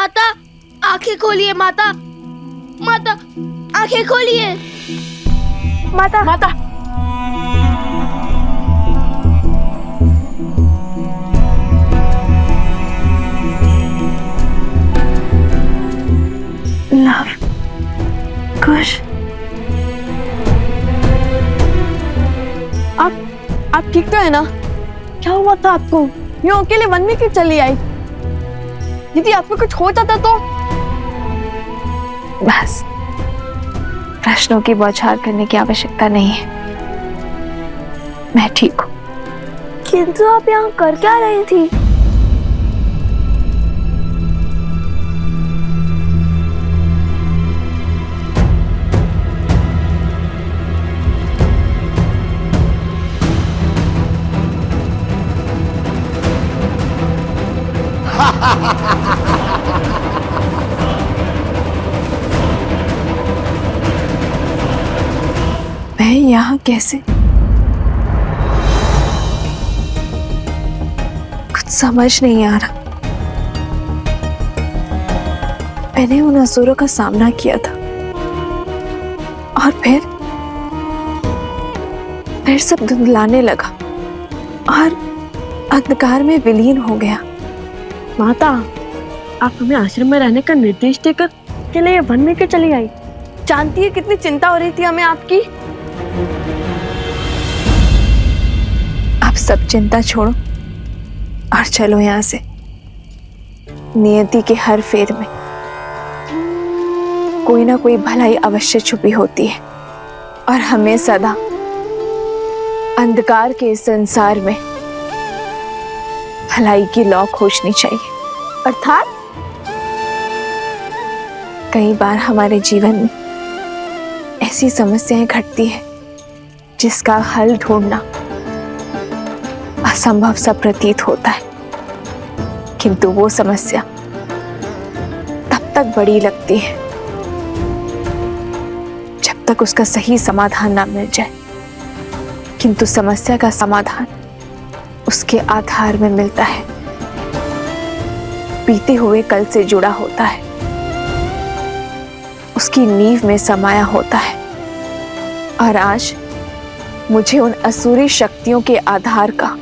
माता आंखें खोलिए, माता माता आंखें खोलिए। माता माता लव कुश, आप ठीक तो है ना? क्या हुआ था आपको? यूं अकेले वन में क्यों चली आई? यदि आपको कुछ हो जाता तो? बस, प्रश्नों की बौछार करने की आवश्यकता नहीं है। मैं ठीक हूँ। किंतु आप यहाँ कर क्या रही थी? मैं यहाँ कैसे? कुछ समझ नहीं आ रहा। मैंने उन असुरों का सामना किया था और फिर सब धुंधलाने लगा और अंधकार में विलीन हो गया। माता, आप हमें आश्रम में रहने का निर्देश देकर के लिए वन में क्यों चली आई? जानती है कितनी चिंता हो रही थी हमें आपकी। आप सब चिंता छोड़ो और चलो यहाँ से। नियति के हर फेर में कोई ना कोई भलाई अवश्य छुपी होती है और हमें सदा अंधकार के इस संसार में भलाई की लौ खोजनी चाहिए। अर्थात कई बार हमारे जीवन में ऐसी समस्याएं घटती है जिसका हल ढूंढना असंभव सा प्रतीत होता है, किंतु वो समस्या तब तक बड़ी लगती है जब तक उसका सही समाधान ना मिल जाए। किंतु समस्या का समाधान उसके आधार में मिलता है, बीते हुए कल से जुड़ा होता है, उसकी नींव में समाया होता है। और आज मुझे उन असुरी शक्तियों के आधार का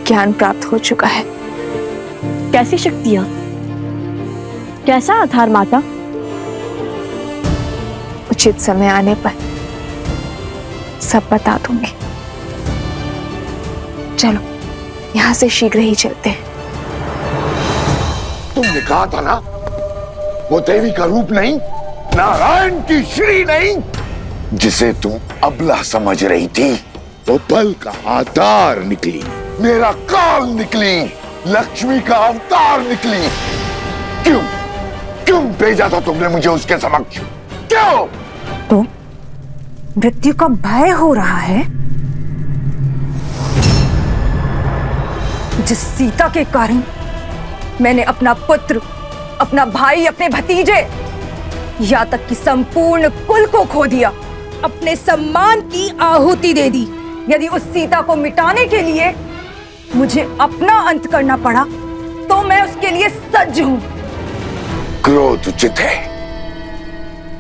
ज्ञान प्राप्त हो चुका है। कैसी शक्तियां? कैसा आधार माता? उचित समय आने पर सब बता दूंगी। चलो यहां से शीघ्र ही चलते हैं। तुमने कहा था ना, वो देवी का रूप नहीं, नारायण की श्री नहीं, जिसे तुम अबला समझ रही थी, वो बल का आधार निकली, मेरा काल निकली, लक्ष्मी का अवतार निकली। क्यों क्यों भेजा था तुमने मुझे उसके समक्ष? क्यों? तो मृत्यु का भय हो रहा है, जिस सीता के कारण मैंने अपना पुत्र, अपना भाई, अपने भतीजे, यहाँ तक कि संपूर्ण कुल को खो दिया, अपने सम्मान की आहुति दे दी। यदि उस सीता को मिटाने के लिए मुझे अपना अंत करना पड़ा तो मैं उसके लिए सज्ज हूं। क्रोध उचित है,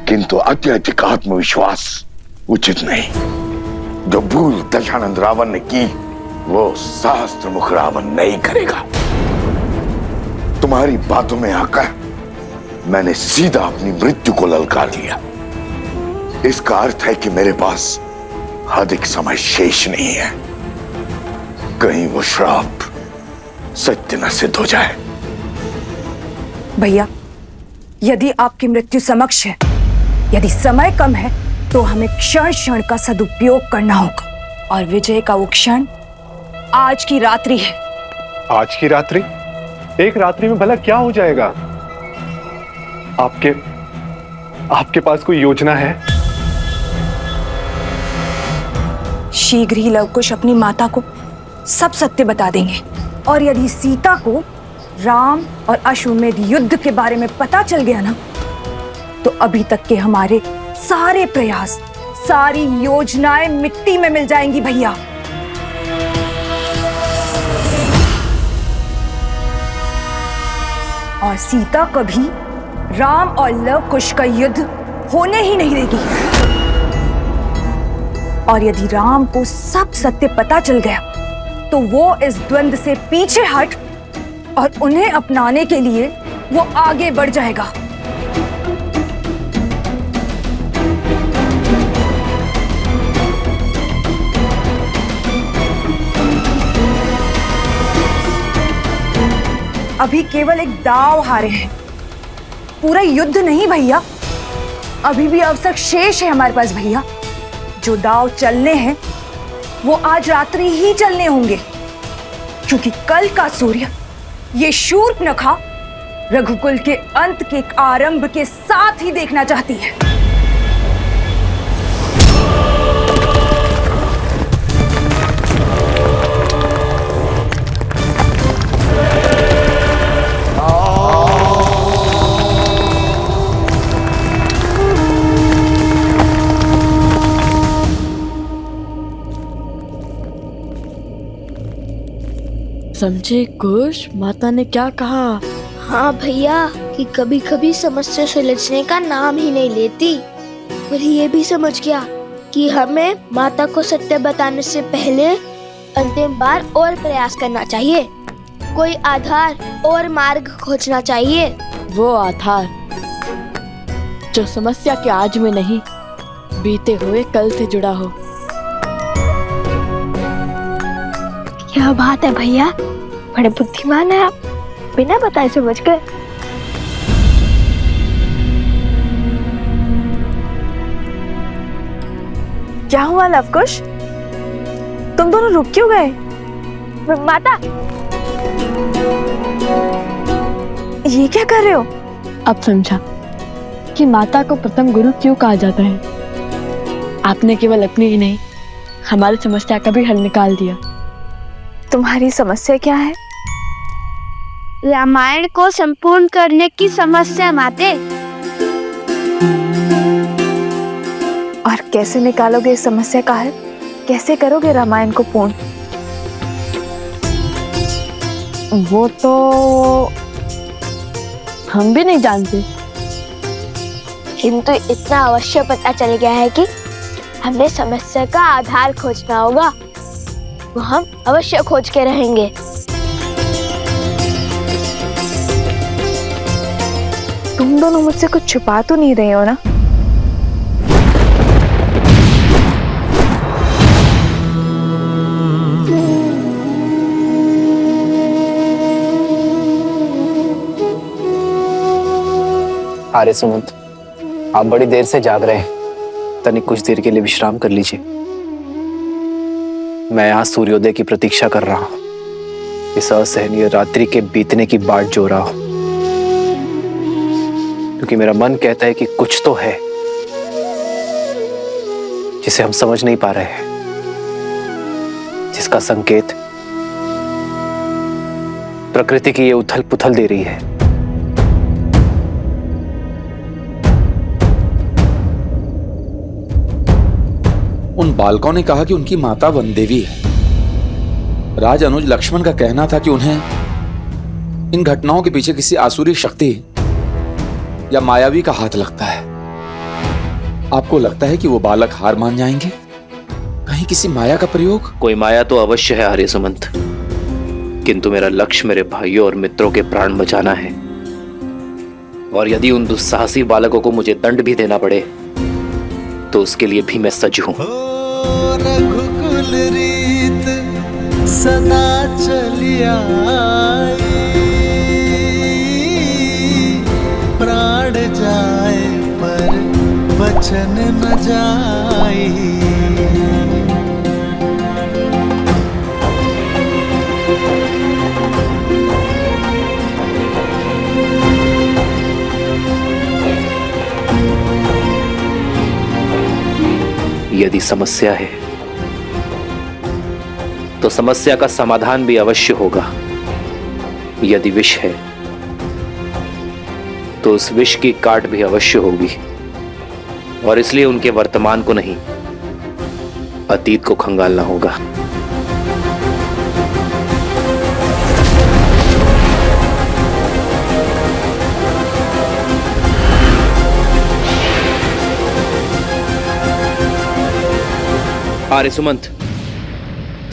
किंतु अत्यधिक आत्मविश्वास उचित नहीं। जो भूल दशानंद रावण ने की, वो सहस्त्र मुख रावण नहीं करेगा। तुम्हारी बातों में आकर मैंने सीधा अपनी मृत्यु को ललकार लिया। इसका अर्थ है कि मेरे पास अधिक समय शेष नहीं है। कहीं वो श्राप सत्य न सिद्ध हो जाए। भैया, यदि आपकी मृत्यु समक्ष है, यदि समय कम है, तो हमें क्षण क्षण का सदुपयोग करना होगा। और विजय का वो क्षण आज की रात्रि है। आज की रात्रि? एक रात्रि में भला क्या हो जाएगा? आपके पास कोई योजना है? शीघ्र ही लवकुश अपनी माता को सब सत्य बता देंगे। और यदि सीता को राम और अश्वमेध युद्ध के बारे में पता चल गया ना, तो अभी तक के हमारे सारे प्रयास, सारी योजनाएं मिट्टी में मिल जाएंगी भैया। और सीता कभी राम और लव कुश का युद्ध होने ही नहीं देगी। और यदि राम को सब सत्य पता चल गया तो वो इस द्वंद्व से पीछे हट और उन्हें अपनाने के लिए वो आगे बढ़ जाएगा। अभी केवल एक दांव हारे हैं, पूरा युद्ध नहीं भैया। अभी भी अवसर शेष है हमारे पास भैया। जो दांव चलने हैं वो आज रात्रि ही चलने होंगे, क्योंकि कल का सूर्य ये शूर्पणखा रघुकुल के अंत के आरंभ के साथ ही देखना चाहती है। समझे कुश, माता ने क्या कहा? हाँ भैया, कि कभी कभी समस्या सुलझने का नाम ही नहीं लेती। और ये भी समझ गया कि हमें माता को सत्य बताने से पहले अंतिम बार और प्रयास करना चाहिए, कोई आधार और मार्ग खोजना चाहिए। वो आधार जो समस्या के आज में नहीं, बीते हुए कल से जुड़ा हो। क्या बात है भैया, बड़े बुद्धिमान है आप, बिना बताए समझ गए। क्या हुआ लवकुश, तुम दोनों रुक क्यों गए? माता, ये क्या कर रहे हो? अब समझा कि माता को प्रथम गुरु क्यों कहा जाता है। आपने केवल अपनी ही नहीं, हमारी समस्या का भी हल निकाल दिया। तुम्हारी समस्या क्या है? रामायण को संपूर्ण करने की समस्या माते। और कैसे निकालोगे इस समस्या का हल? कैसे करोगे रामायण को पूर्ण? वो तो हम भी नहीं जानते, किंतु इतना अवश्य पता चल गया है कि हमें समस्या का आधार खोजना होगा। वो हम अवश्य खोज के रहेंगे। तुम दोनों मुझसे कुछ छुपा तो नहीं रहे हो ना? आर्य सुमंत, आप बड़ी देर से जाग रहे हैं, तनिक कुछ देर के लिए विश्राम कर लीजिए। मैं यहाँ सूर्योदय की प्रतीक्षा कर रहा हूँ, इस असहनीय रात्रि के बीतने की बाट जो रहा हूँ, क्योंकि मेरा मन कहता है कि कुछ तो है जिसे हम समझ नहीं पा रहे हैं, जिसका संकेत प्रकृति की ये उथल पुथल दे रही है। उन बालकों ने कहा कि उनकी माता वन देवी है। राज अनुज लक्ष्मण का कहना था कि उन्हें इन घटनाओं के पीछे किसी आसुरी शक्ति या मायावी का हाथ लगता है। आपको लगता है कि वो बालक हार मान जाएंगे? कहीं किसी माया का प्रयोग? कोई माया तो अवश्य है आर्य सुमंत, किंतु मेरा लक्ष्य मेरे भाइयों और मित्रों के प्राण बचाना है। और यदि उन दुस्साहसी बालकों को मुझे दंड भी देना पड़े तो उसके लिए भी मैं सज्ज हूं। रघुकुल रीत सदा चली आई, प्राण जाए पर वचन न जाई। यदि समस्या है तो समस्या का समाधान भी अवश्य होगा। यदि विष है तो उस विष की काट भी अवश्य होगी। और इसलिए उनके वर्तमान को नहीं, अतीत को खंगालना होगा। आर्य सुमंत,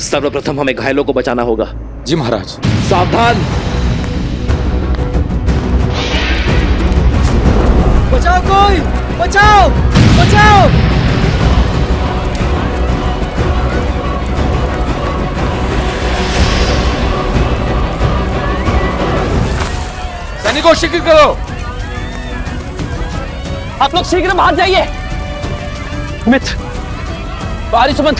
सर्वप्रथम हमें घायलों को बचाना होगा। जी महाराज। सावधान। बचाओ कोई, बचाओ बचाओ। सैनिकों शीघ्र करो। आप लोग शीघ्र बाहर जाइए। मित्र, आर्य सुमंत,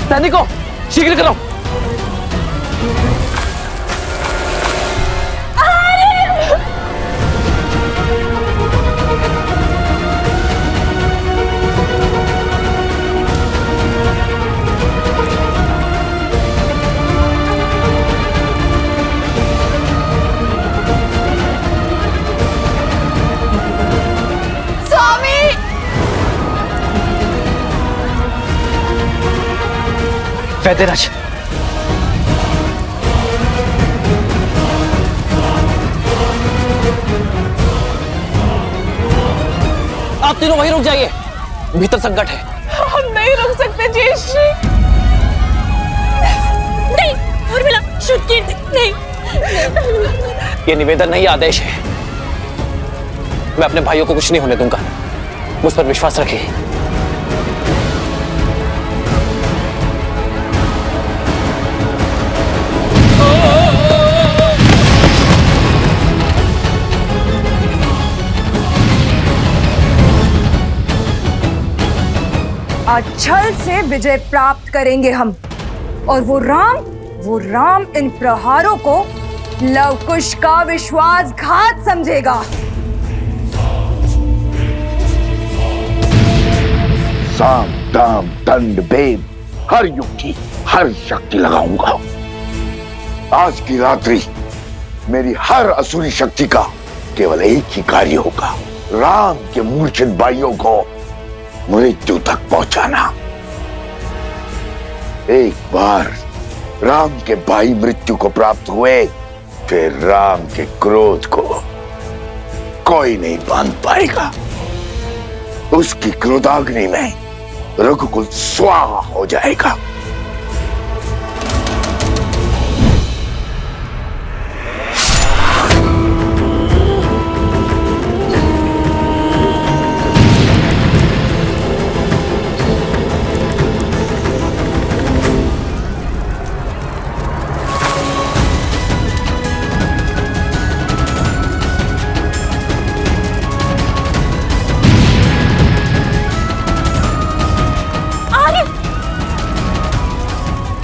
सैनिकों शीघ्र करो। वैद्यराज, आप तीनों वहीं रुक जाइए, भीतर संकट है। हम नहीं रुक सकते जयश्री। नहीं उर्मिला, श्रुतकीर्ति नहीं। ये निवेदन नहीं, आदेश है। मैं अपने भाइयों को कुछ नहीं होने दूंगा, मुझ पर विश्वास रखिए। आज छल से विजय प्राप्त करेंगे हम, और वो राम इन प्रहारों को लवकुश का विश्वासघात समझेगा। साम दाम दंड भेद हर युक्ति हर शक्ति लगाऊंगा। आज की रात्रि मेरी हर असुरी शक्ति का केवल एक ही कार्य होगा, राम के मूर्छित भाइयों को मृत्यु तक पहुंचाना। एक बार राम के भाई मृत्यु को प्राप्त हुए, फिर राम के क्रोध को कोई नहीं बांध पाएगा। उसकी क्रोधाग्नि में रघुकुल स्वाहा हो जाएगा।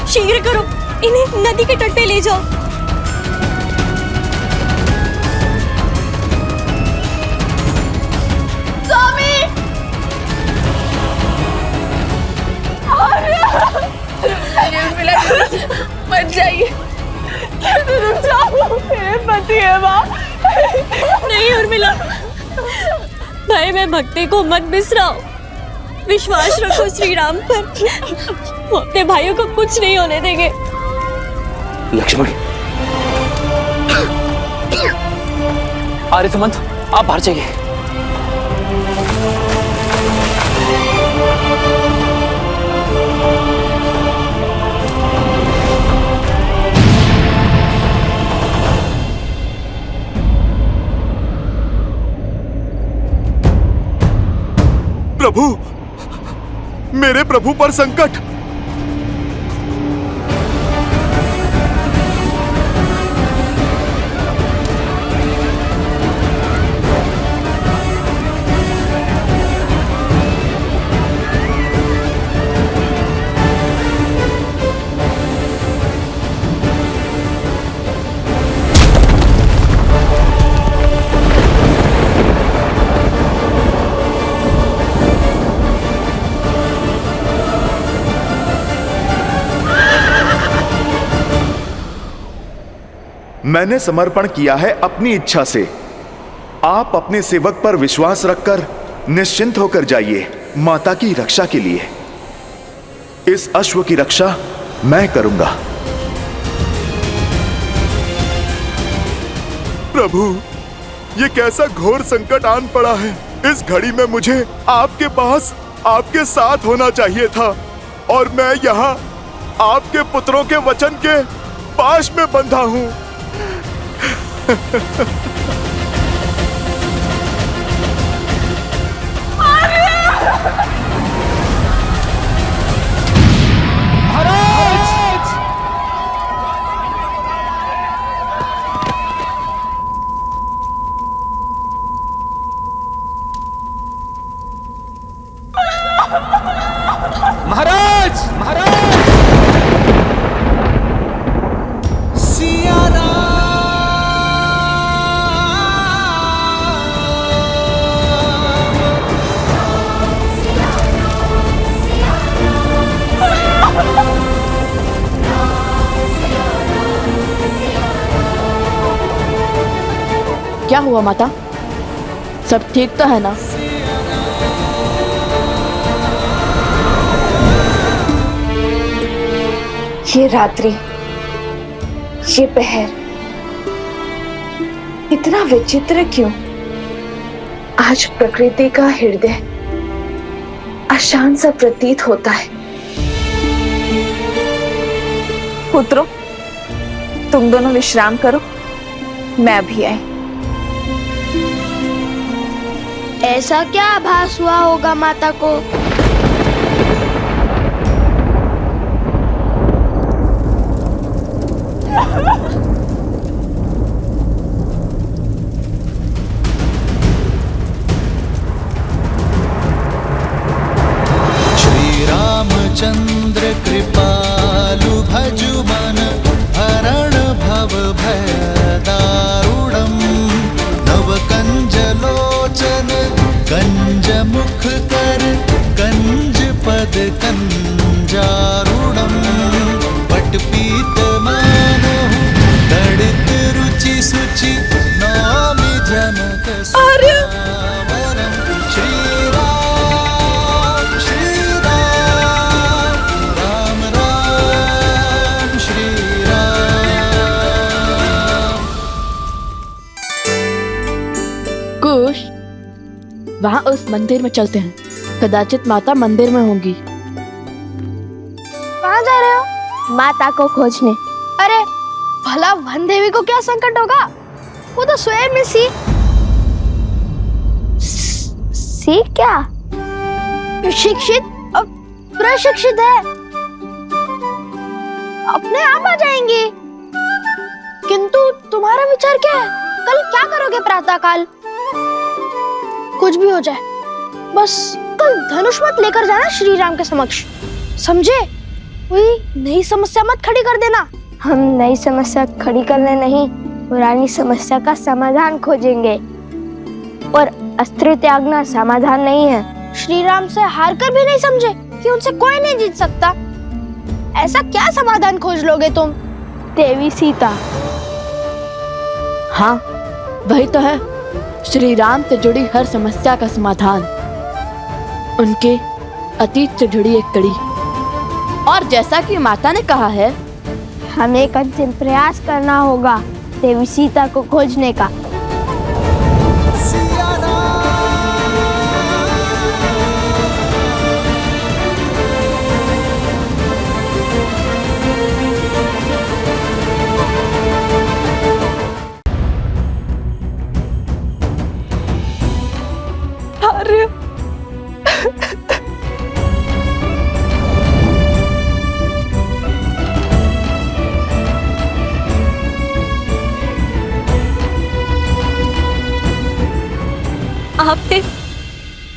शीघ्र करो, इन्हें नदी के तट पे ले जाओ। स्वामी! मत जाइए, रुक जाओ, मेरे पति है माँ। नहीं उर्मिला, भाई मैं भक्ति को मत बिसराओ, विश्वास रखो श्री राम पर। वो अपने भाइयों को कुछ नहीं होने देंगे। लक्ष्मण, आर्य सुमंत, आप बाहर जाइए। प्रभु, मेरे प्रभु पर संकट। मैंने समर्पण किया है अपनी इच्छा से। आप अपने सेवक पर विश्वास रखकर निश्चिंत होकर जाइए माता की रक्षा के लिए। इस अश्व की रक्षा मैं करूंगा। प्रभु, ये कैसा घोर संकट आन पड़ा है। इस घड़ी में मुझे आपके पास आपके साथ होना चाहिए था और मैं यहाँ आपके पुत्रों के वचन के पाश में बंधा हूँ। महाराज, महाराज, सिया क्या हुआ माता? सब ठीक तो है ना? ये रात्रि, ये पहर इतना विचित्र क्यों? आज प्रकृति का हृदय अशांत सा प्रतीत होता है। पुत्रों, तुम दोनों विश्राम करो, मैं भी आई। ऐसा क्या आभास हुआ होगा माता को? चंद्र कृपालु भजु मन हरण भव भय दारुणम नव कंज लोचन कंज मुख कर कंज पद कंजारुणम पट पीत मानहु तड़ित रुचि सुचि नौमि जनक सुवरम श्री राम श्री कुश, वहाँ उस मंदिर में चलते हैं। कदाचित माता मंदिर में होंगी। कहाँ जा रहे हो? माता को खोजने। अरे भला वन देवी को क्या संकट होगा? वो तो स्वयं में सी क्या शिक्षित और प्रशिक्षित है, अपने आप आ जाएंगी। किंतु तुम्हारा विचार क्या है? कल क्या करोगे प्रातःकाल? कुछ भी हो जाए, बस कल धनुष मत लेकर जाना श्री राम के समक्ष, समझे? कोई नई समस्या मत खड़ी कर देना। हम नई समस्या खड़ी करने नहीं, पुरानी समस्या का समाधान खोजेंगे। और अस्त्र त्यागना समाधान नहीं है। श्री राम से हार कर भी नहीं समझे कि उनसे कोई नहीं जीत सकता। ऐसा क्या समाधान खोज लोगे तुम? देवी सीता। हाँ, वही तो है श्री राम से जुड़ी हर समस्या का समाधान, उनके अतीत से जुड़ी एक कड़ी। और जैसा कि माता ने कहा है, हमें एक अंतिम प्रयास करना होगा देवी सीता को खोजने का।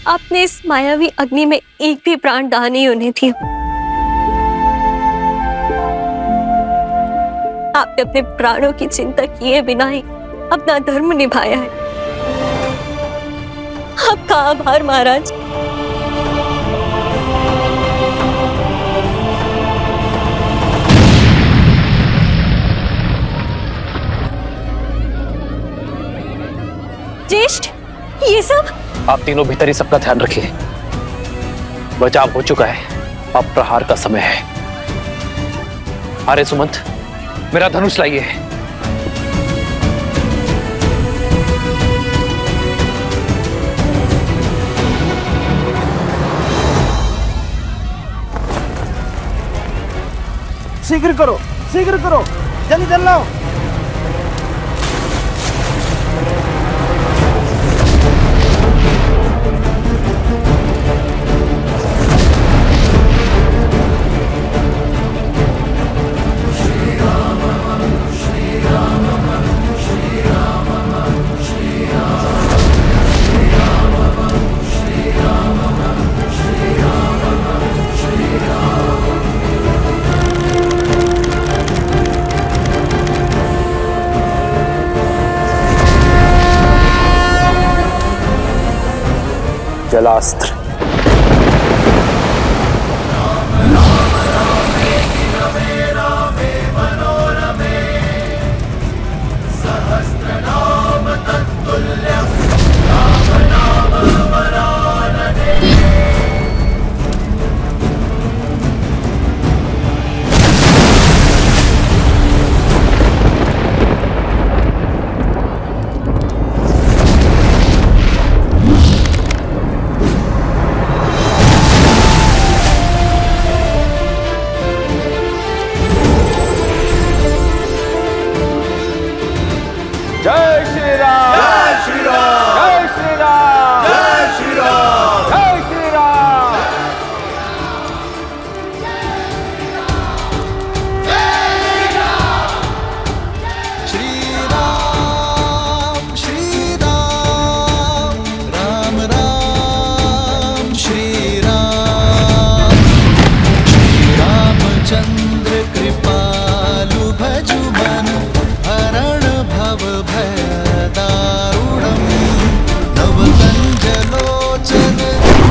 आपने इस मायावी अग्नि में एक भी प्राण दाह नहीं होने दिया। आपने अपने प्राणों की चिंता किए बिना ही अपना धर्म निभाया है। आपका आभार महाराज। ज्येष्ठ, ये सब आप तीनों भीतर ही सबका ध्यान रखिए। बचाव हो चुका है, अब प्रहार का समय है। आर्य सुमंत, मेरा धनुष लाइए। शीघ्र करो, जल्दी चल लाओ। जलास्त्र। जय श्री राम, जय श्री राम, जय श्री राम, जय श्री राम, जय श्री राम। श्री राम, श्री राम, राम राम, श्री राम। श्री रामचंद्र कृपालु भजु मन, हरण भव भय दारुणम्। नवकंजलोचन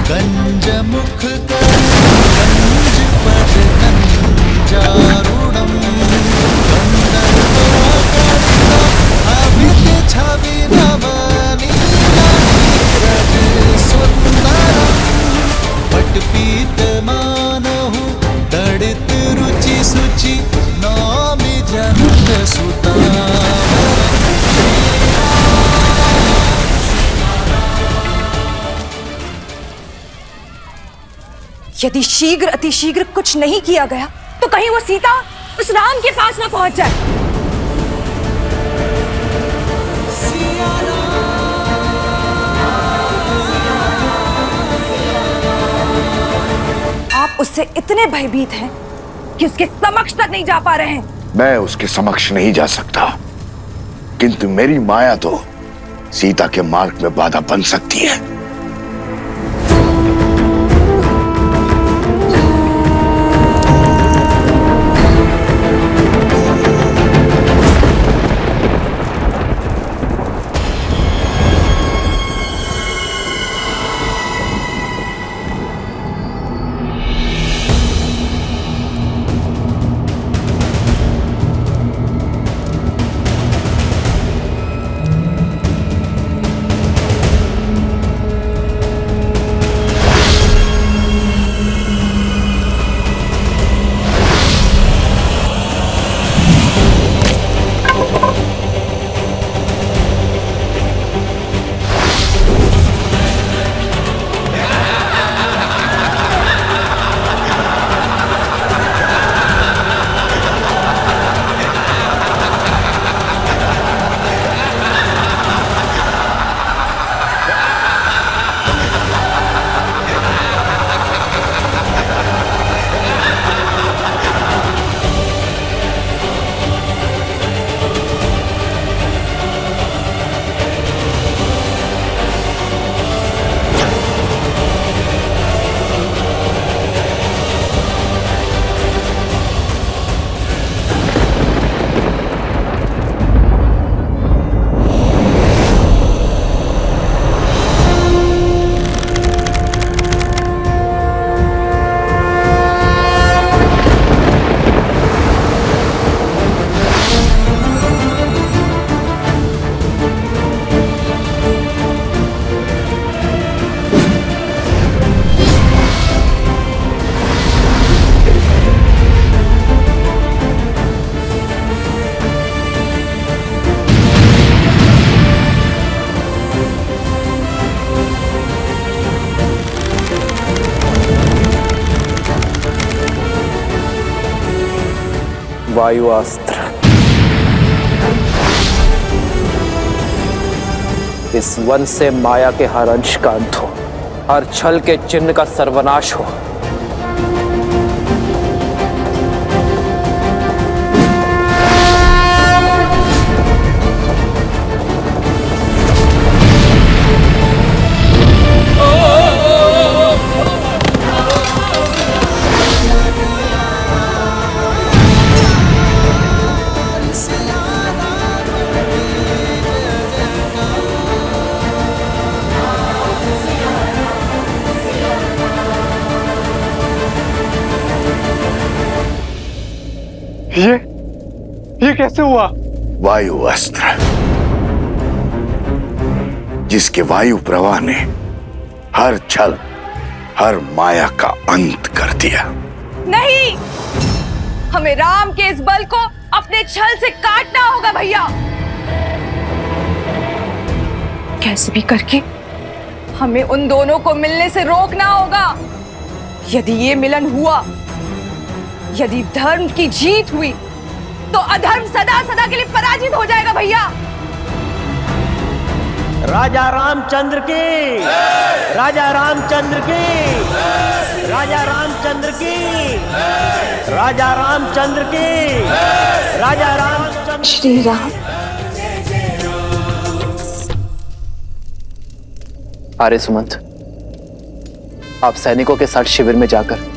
गंज मुख कर, गंज पट गंजारुणम्। गंधर्वगणित अभित छवि नवनील नीरज सुंदरम्। पटपीत मानहु दड़ित रुचि सुचि, नौमि जनक सुतावरम्। यदि शीघ्र अतिशीघ्र कुछ नहीं किया गया तो कहीं वो सीता उस राम के पास ना पहुंच जाए। आप उससे इतने भयभीत हैं कि उसके समक्ष तक नहीं जा पा रहे हैं। मैं उसके समक्ष नहीं जा सकता, किंतु मेरी माया तो सीता के मार्ग में बाधा बन सकती है। वायुअस्त्र। इस वन से माया के हर अंश का अंत हो, हर छल के चिन्ह का सर्वनाश हो। ये कैसे हुआ? वायु अस्त्र, जिसके वायु प्रवाह ने हर छल, हर माया का अंत कर दिया। नहीं, हमें राम के इस बल को अपने छल से काटना होगा भैया। कैसे भी करके हमें उन दोनों को मिलने से रोकना होगा। यदि ये मिलन हुआ, यदि धर्म की जीत हुई, तो अधर्म सदा सदा के लिए पराजित हो जाएगा भैया। राजा रामचंद्र की, राजा रामचंद्र की, राजा रामचंद्र की, राजा रामचंद्र की, राजा रामचंद्र। श्री राम। आर्य सुमंत, आप सैनिकों के साथ शिविर में जाकर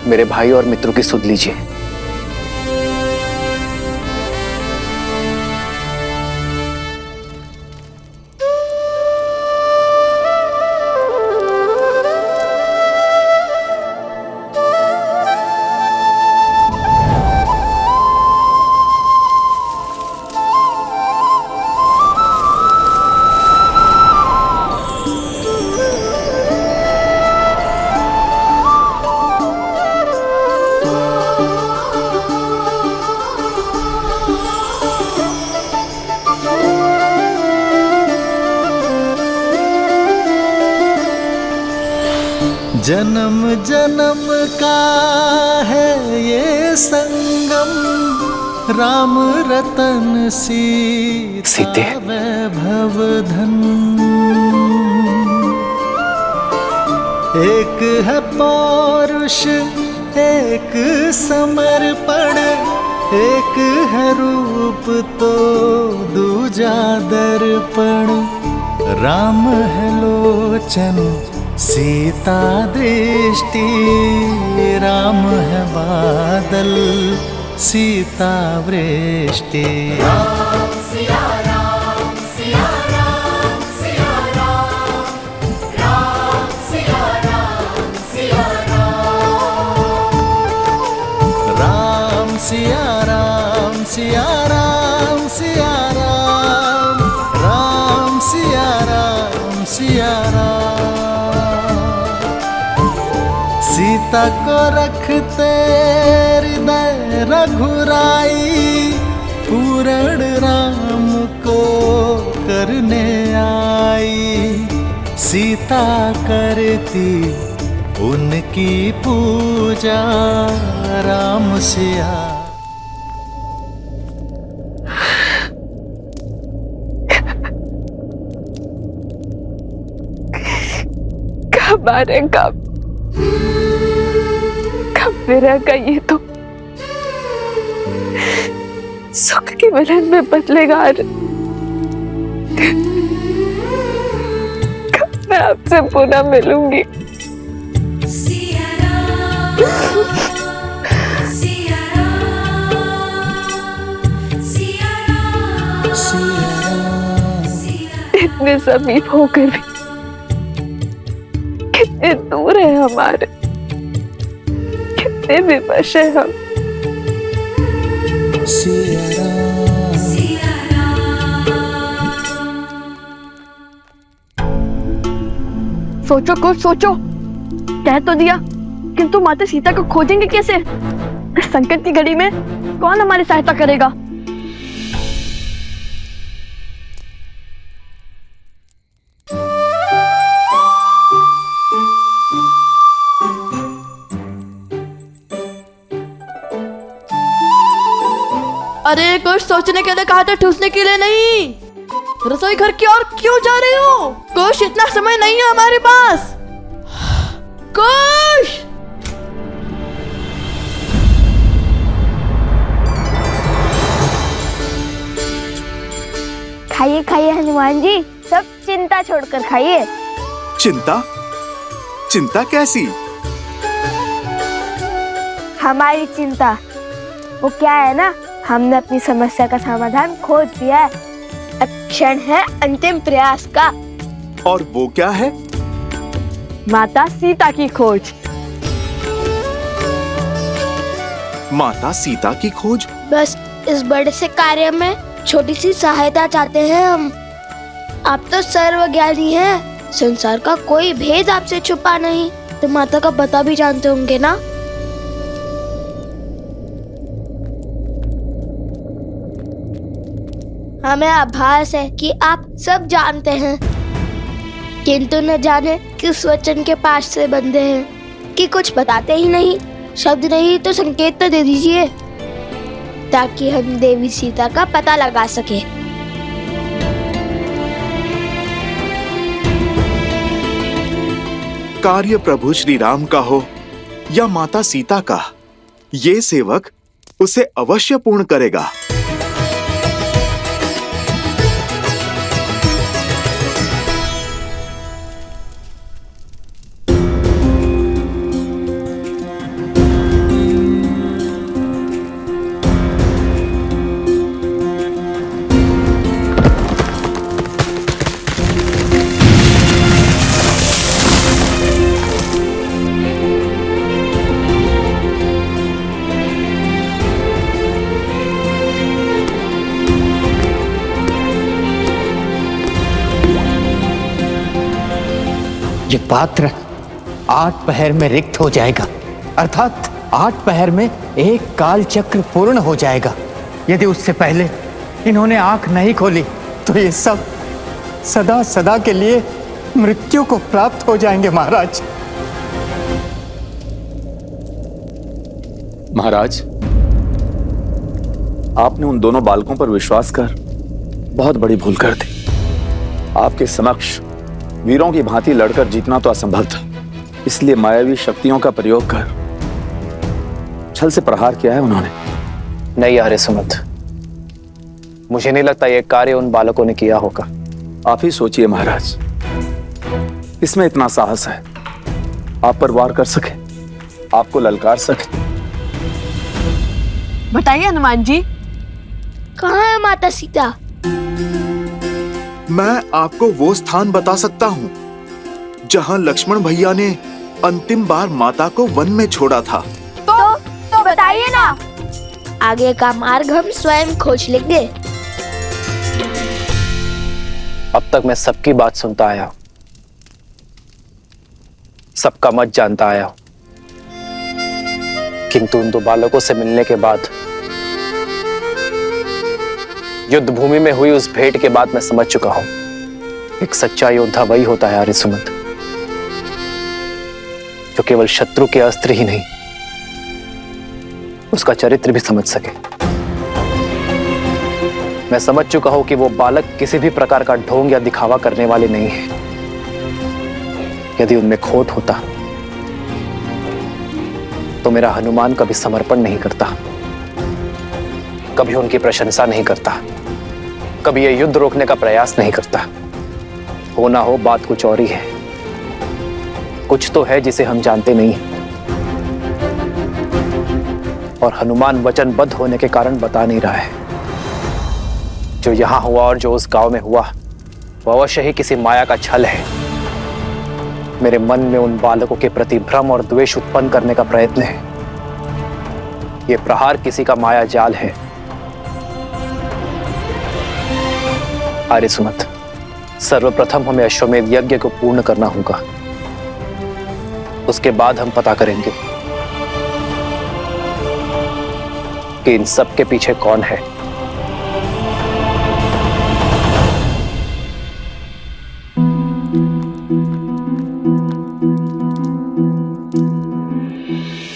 मेरे भाई और मित्रों की सुध लीजिए। जन्म जन्म का है ये संगम, राम रतन सीते वैभव धन। एक है पौरुष, एक समर्पण, एक है रूप तो दूजा दर्पण। राम है लोचन, सीता दृष्टि, राम है बादल, सीता वृष्टि। राम सिया राम, सिया राम, सिया राम, राम सिया राम, सिया राम, राम सिया राम, सिया राम, सिया राम, राम सिया राम, सिया राम। सीता को रखते हृदय रघुराई, पूर्ण राम को करने आई। सीता करती उनकी पूजा, राम सिया। कब आ रहे, कब रहेगा ये तो सुख के मिलन में बदलेगा। कब मैं आपसे पुनः मिलूंगी। इतने समीप होकर भी कितने दूर है हमारे, कितने विवश है हम। सोचो कुछ सोचो। कह तो दिया, किंतु माता सीता को खोजेंगे कैसे? इस संकट की घड़ी में कौन हमारी सहायता करेगा? अरे कुछ सोचने के लिए कहा था, ठूसने के लिए नहीं। रसोई घर की ओर क्यों जा रही हो? कुछ इतना समय नहीं है हमारे पास। कुछ खाइए खाइए हनुमान जी, सब चिंता छोड़कर खाइए। चिंता? चिंता कैसी? हमारी चिंता वो क्या है ना, हमने अपनी समस्या का समाधान खोज दिया है। अब क्षण है अंतिम प्रयास का। और वो क्या है? माता सीता की खोज। माता सीता की खोज? बस इस बड़े से कार्य में छोटी सी सहायता चाहते हैं हम। आप तो सर्वज्ञानी हैं, संसार का कोई भेद आपसे छुपा नहीं, तो माता का पता भी जानते होंगे ना। हमें आभास है कि आप सब जानते हैं, किंतु न जाने किस वचन के पास से बंधे हैं कि कुछ बताते ही नहीं। शब्द नहीं तो संकेत तो दे दीजिए, ताकि हम देवी सीता का पता लगा सके। कार्य प्रभु श्री राम का हो या माता सीता का, ये सेवक उसे अवश्य पूर्ण करेगा। ये पात्र 8 पहर में रिक्त हो जाएगा, अर्थात 8 पहर में एक काल चक्र पूर्ण हो जाएगा। यदि उससे पहले इन्होंने आंख नहीं खोली तो ये सब सदा सदा के लिए मृत्यु को प्राप्त हो जाएंगे महाराज। महाराज, आपने उन दोनों बालकों पर विश्वास कर बहुत बड़ी भूल कर दी। आपके समक्ष वीरों की भांति लड़कर जीतना तो असंभव था, इसलिए मायावी शक्तियों का प्रयोग कर छल से प्रहार किया है उन्होंने। नहीं आर्य सुमंत, मुझे नहीं लगता यह कार्य उन बालकों ने किया होगा। आप ही सोचिए महाराज, इसमें इतना साहस है, आप पर वार कर सके, आपको ललकार सके। बताइए हनुमान जी, कहाँ है माता सीता? मैं आपको वो स्थान बता सकता हूँ जहाँ लक्ष्मण भैया ने अंतिम बार माता को वन में छोड़ा था। तो बताइए ना, आगे का मार्ग हम स्वयं खोज लेंगे। अब तक मैं सबकी बात सुनता आया हूं, सबका मत जानता आया हूं, किंतु उन 2 बालकों से मिलने के बाद, युद्ध भूमि में हुई उस भेंट के बाद मैं समझ चुका हूं, एक सच्चा योद्धा वही होता है आर्य सुमंत, जो केवल शत्रु के अस्त्र ही नहीं, उसका चरित्र भी समझ सके। मैं समझ चुका हूं कि वो बालक किसी भी प्रकार का ढोंग या दिखावा करने वाले नहीं है। यदि उनमें खोट होता तो मेरा हनुमान कभी समर्पण नहीं करता, कभी उनकी प्रशंसा नहीं करता, कभी यह युद्ध रोकने का प्रयास नहीं करता। हो ना हो, बात कुछ और ही है। कुछ तो है जिसे हम जानते नहीं, और हनुमान वचनबद्ध होने के कारण बता नहीं रहा है। जो यहां हुआ और जो उस गांव में हुआ, वह अवश्य ही किसी माया का छल है। मेरे मन में उन बालकों के प्रति भ्रम और द्वेष उत्पन्न करने का प्रयत्न है। यह प्रहार किसी का माया जाल है। आर्य सुमंत, सर्वप्रथम हमें अश्वमेध यज्ञ को पूर्ण करना होगा, उसके बाद हम पता करेंगे कि इन सब के पीछे कौन है।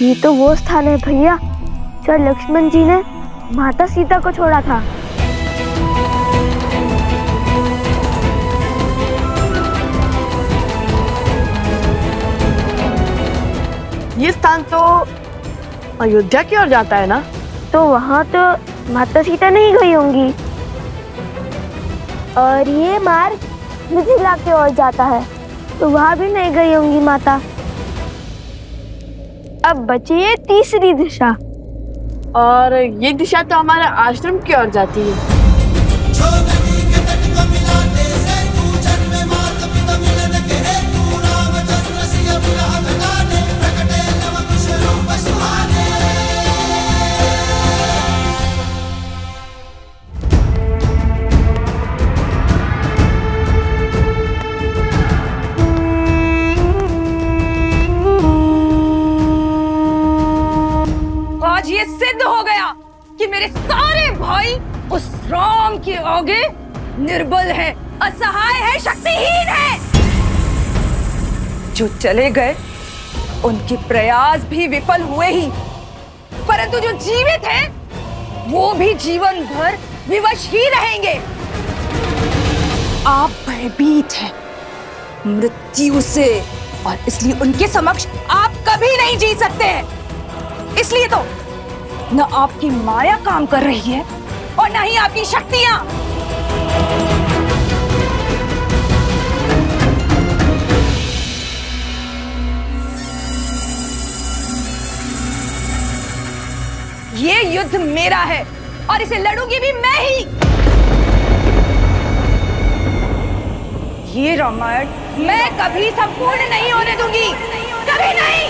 ये तो वो स्थान है भैया, जो लक्ष्मण जी ने माता सीता को छोड़ा था। ये स्थान तो अयोध्या की ओर जाता है ना? तो वहाँ तो माता सीता नहीं गई होंगी। और ये मार्ग मिथिला की ओर जाता है, तो वहाँ भी नहीं गई होंगी माता। अब बची है तीसरी दिशा, और ये दिशा तो हमारे आश्रम की ओर जाती है। आज ये सिद्ध हो गया कि मेरे सारे भाई उस राम के आगे निर्बल है, असहाय है, शक्तिहीन है। जो चले गए उनके प्रयास भी विफल हुए ही, परंतु जो जीवित हैं वो भी जीवन भर विवश ही रहेंगे। आप भयभीत हैं मृत्यु से, और इसलिए उनके समक्ष आप कभी नहीं जी सकते हैं। इसलिए तो न आपकी माया काम कर रही है और न ही आपकी शक्तियां। ये युद्ध मेरा है और इसे लड़ूंगी भी मैं ही। ये रामायण मैं कभी संपूर्ण नहीं होने दूंगी, कभी नहीं।